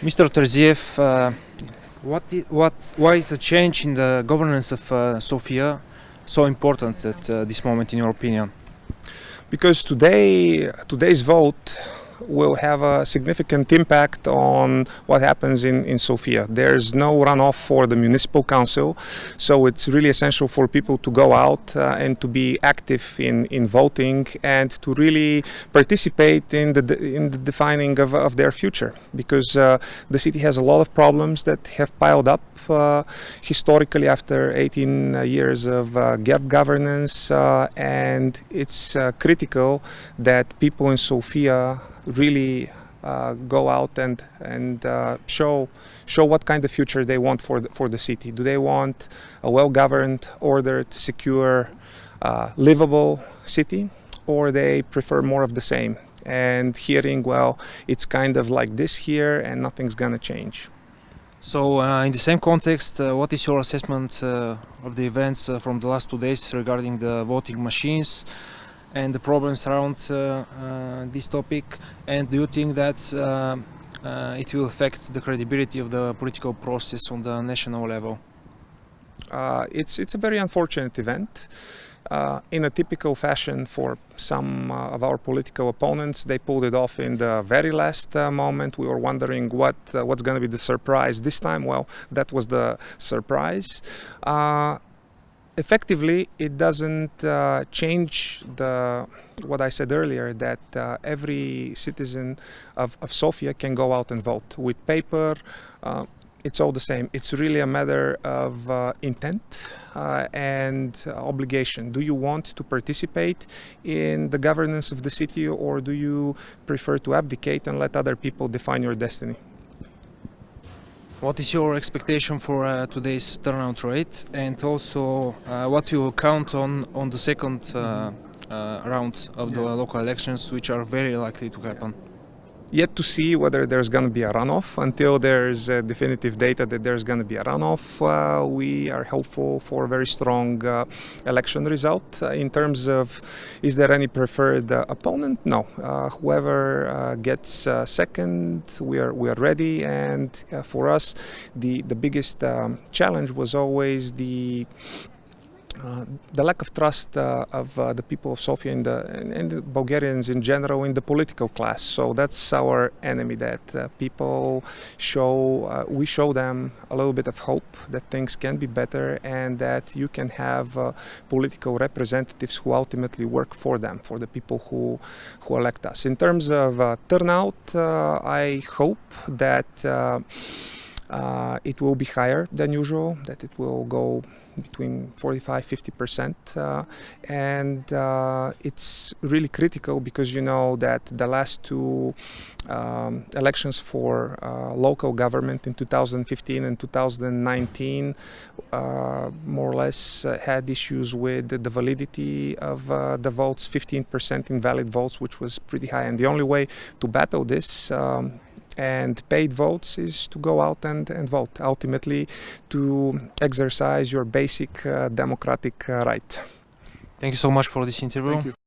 Mr. Terziev, why is the change in the governance of Sofia so important at this moment, in your opinion? Because today's vote will have a significant impact on what happens in Sofia. There's no runoff for the municipal council, so it's really essential for people to go out and to be active in voting and to really participate in the defining of their future, because the city has a lot of problems that have piled up historically after 18 years of GERB governance, and it's critical that people in Sofia really go out and show what kind of future they want for the city. Do they want a well-governed, ordered, secure, livable city, or they prefer more of the same? And hearing, well, it's kind of like this here and nothing's gonna change. So, in the same context, what is your assessment of the events from the last 2 days regarding the voting machines and the problems around this topic? And do you think that it will affect the credibility of the political process on the national level? It's a very unfortunate event. In a typical fashion for some of our political opponents, they pulled it off in the very last moment. We were wondering what's going to be the surprise this time. Well, that was the surprise. Effectively, it doesn't change what I said earlier, that every citizen of Sofia can go out and vote. With paper, it's all the same. It's really a matter of intent and obligation. Do you want to participate in the governance of the city, or do you prefer to abdicate and let other people define your destiny? What is your expectation for today's turnout rate, and also what you count on the second round of the local elections, which are very likely to happen? Yet to see whether there's going to be a runoff. Until there's definitive data that there's going to be a runoff, we are hopeful for a very strong election result. In terms of, is there any preferred opponent? No. Whoever gets second, we are ready. And for us, the biggest challenge was always the lack of trust of the people of Sofia and the Bulgarians in general in the political class. So that's our enemy, that people we show them a little bit of hope that things can be better and that you can have political representatives who ultimately work for them, for the people who elect us. In terms of turnout, I hope that it will be higher than usual, that it will go between 45–50%, and it's really critical because you know that the last two elections for local government in 2015 and 2019 more or less had issues with the validity of the votes, 15% invalid votes, which was pretty high, and the only way to battle this and paid votes is to go out and vote, ultimately to exercise your basic democratic right. Thank you so much for this interview. Thank you.